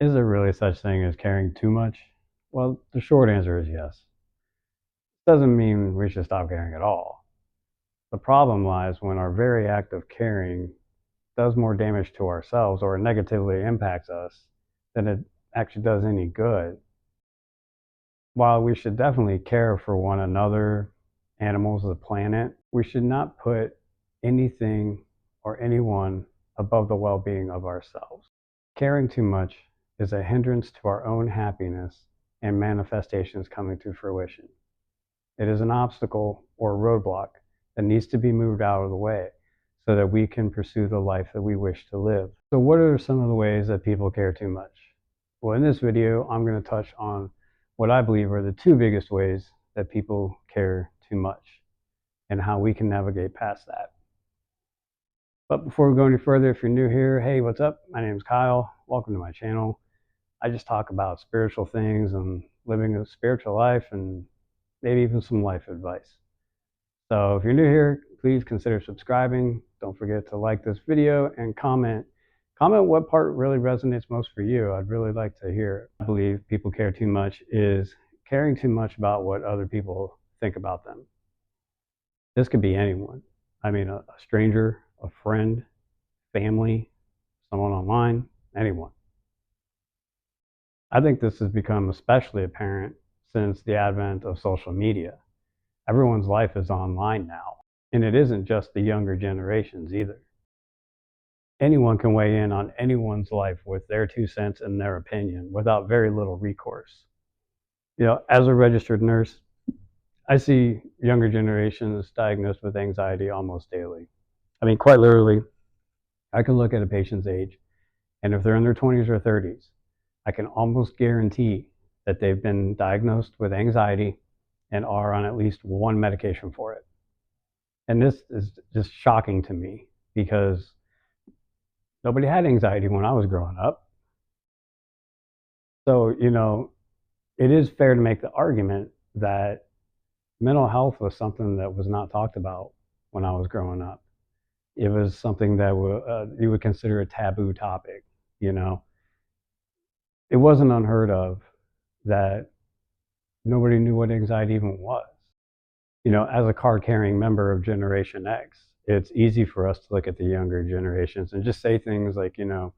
Is there really such thing as caring too much? Well, the short answer is yes. Doesn't mean we should stop caring at all. The problem lies when our very act of caring does more damage to ourselves or negatively impacts us than it actually does any good. While we should definitely care for one another, animals, the planet, we should not put anything or anyone above the well being of ourselves. Caring too much is a hindrance to our own happiness and manifestations coming to fruition. It is an obstacle or roadblock that needs to be moved out of the way so that we can pursue the life that we wish to live. So, what are some of the ways that people care too much? Well, in this video, I'm going to touch on what I believe are the two biggest ways that people care too much and how we can navigate past that. But before we go any further, if you're new here, hey, what's up? My name is Kyle. Welcome to my channel. I just talk about spiritual things and living a spiritual life and maybe even some life advice. So if you're new here, please consider subscribing. Don't forget to like this video and comment. Comment what part really resonates most for you. I'd really like to hear. I believe people care too much is caring too much about what other people think about them. This could be anyone. I mean, a stranger, a friend, family, someone online, anyone. I think this has become especially apparent since the advent of social media. Everyone's life is online now, and it isn't just the younger generations either. Anyone can weigh in on anyone's life with their 2 cents and their opinion without very little recourse. As a registered nurse, I see younger generations diagnosed with anxiety almost daily. I mean, quite literally, I can look at a patient's age, and if they're in their 20s or 30s, I can almost guarantee that they've been diagnosed with anxiety and are on at least one medication for it. And this is just shocking to me because nobody had anxiety when I was growing up. So, it is fair to make the argument that mental health was something that was not talked about when I was growing up. It was something that you would consider a taboo topic, you know. It wasn't unheard of that nobody knew what anxiety even was. As a card carrying member of Generation X, it's easy for us to look at the younger generations and just say things like, you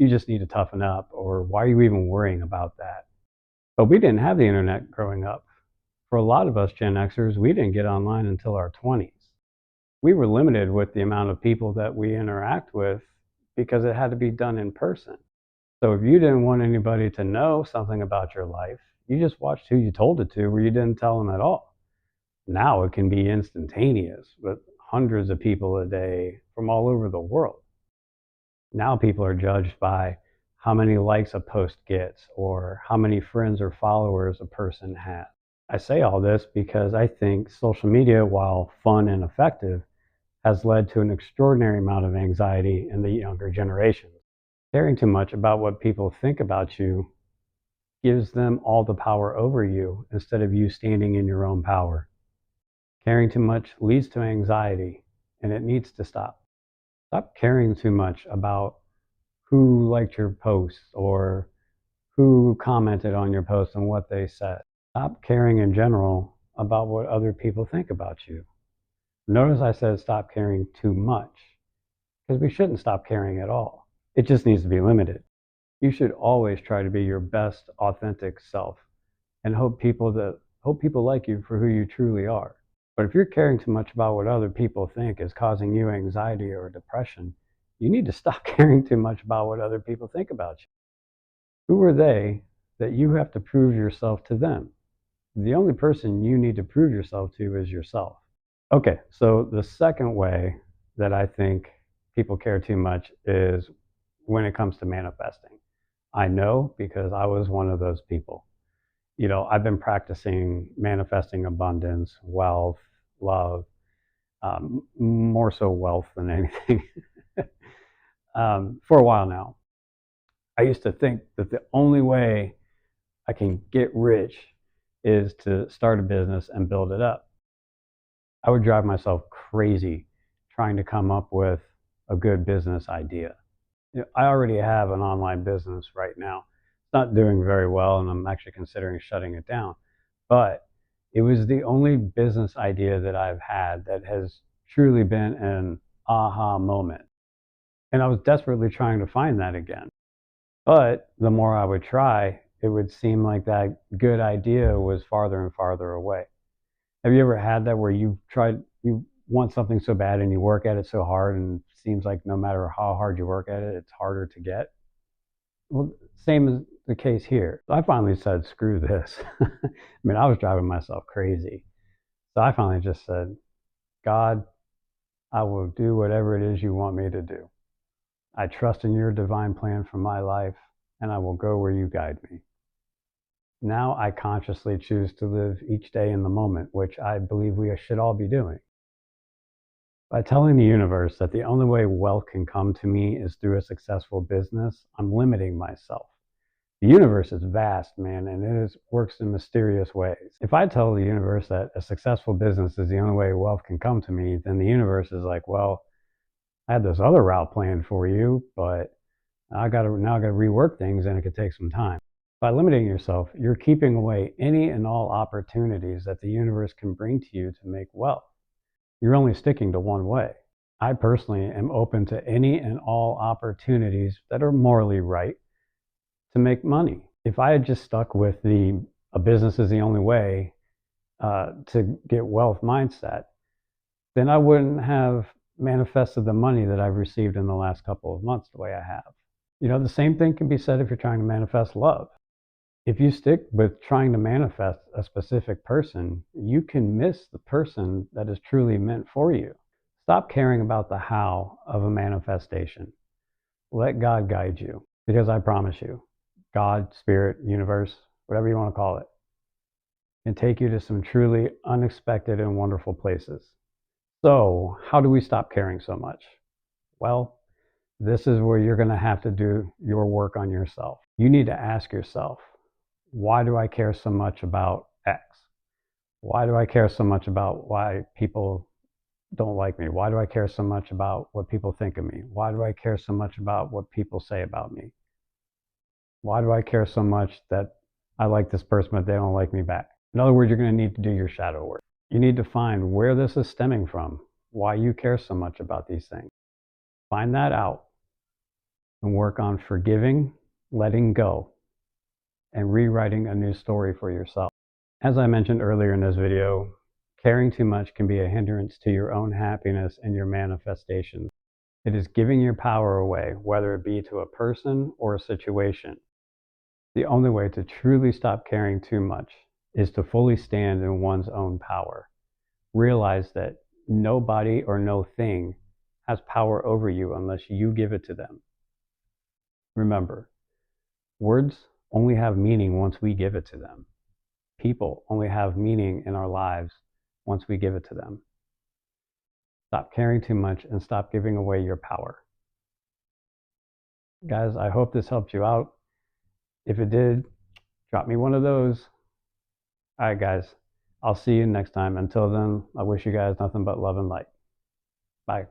just need to toughen up, or why are you even worrying about that? But we didn't have the internet growing up. For a lot of us Gen Xers, we didn't get online until our 20s. We were limited with the amount of people that we interact with because it had to be done in person. So if you didn't want anybody to know something about your life, you just watched who you told it to, or you didn't tell them at all. Now it can be instantaneous with hundreds of people a day from all over the world. Now people are judged by how many likes a post gets or how many friends or followers a person has. I say all this because I think social media, while fun and effective, has led to an extraordinary amount of anxiety in the younger generations. Caring too much about what people think about you gives them all the power over you instead of you standing in your own power. Caring too much leads to anxiety, and it needs to stop. Stop caring too much about who liked your post or who commented on your post and what they said. Stop caring in general about what other people think about you. Notice I said stop caring too much, because we shouldn't stop caring at all. It just needs to be limited. You should always try to be your best authentic self and hope people like you for who you truly are. But if you're caring too much about what other people think is causing you anxiety or depression, you need to stop caring too much about what other people think about you. Who are they that you have to prove yourself to them? The only person you need to prove yourself to is yourself. Okay, so the second way that I think people care too much is when it comes to manifesting. I know because I was one of those people. I've been practicing manifesting abundance, wealth, love, more so wealth than anything, for a while now. I used to think that the only way I can get rich is to start a business and build it up. I would drive myself crazy trying to come up with a good business idea. I already have an online business right now, not doing very well, and I'm actually considering shutting it down. But it was the only business idea that I've had that has truly been an aha moment. And I was desperately trying to find that again. But the more I would try, it would seem like that good idea was farther and farther away. Have you ever had that where you want something so bad and you work at it so hard and it seems like no matter how hard you work at it, it's harder to get? Well, same is the case here. I finally said, screw this. I mean, I was driving myself crazy. So I finally just said, God, I will do whatever it is you want me to do. I trust in your divine plan for my life, and I will go where you guide me. Now I consciously choose to live each day in the moment, which I believe we should all be doing. By telling the universe that the only way wealth can come to me is through a successful business, I'm limiting myself. The universe is vast, man, and works in mysterious ways. If I tell the universe that a successful business is the only way wealth can come to me, then the universe is like, well, I had this other route planned for you, but now I got to rework things, and it could take some time. By limiting yourself, you're keeping away any and all opportunities that the universe can bring to you to make wealth. You're only sticking to one way. I personally am open to any and all opportunities that are morally right to make money. If I had just stuck with a business is the only way to get wealth mindset, then I wouldn't have manifested the money that I've received in the last couple of months the way I have. You know, the same thing can be said if you're trying to manifest love. If you stick with trying to manifest a specific person, you can miss the person that is truly meant for you. Stop caring about the how of a manifestation. Let God guide you, because I promise you, God, spirit, universe, whatever you want to call it, can take you to some truly unexpected and wonderful places. So, how do we stop caring so much? Well, this is where you're going to have to do your work on yourself. You need to ask yourself, why do I care so much about X? Why do I care so much about why people don't like me? Why do I care so much about what people think of me? Why do I care so much about what people say about me? Why do I care so much that I like this person but they don't like me back? In other words, you're going to need to do your shadow work. You need to find where this is stemming from, why you care so much about these things. Find that out and work on forgiving, letting go, and rewriting a new story for yourself. As I mentioned earlier in this video, caring too much can be a hindrance to your own happiness and your manifestations. It is giving your power away, whether it be to a person or a situation. The only way to truly stop caring too much is to fully stand in one's own power. Realize that nobody or no thing has power over you unless you give it to them. Remember, words only have meaning once we give it to them. People only have meaning in our lives once we give it to them. Stop caring too much and stop giving away your power. Guys, I hope this helped you out. If it did, drop me one of those. All right, guys, I'll see you next time. Until then, I wish you guys nothing but love and light. Bye.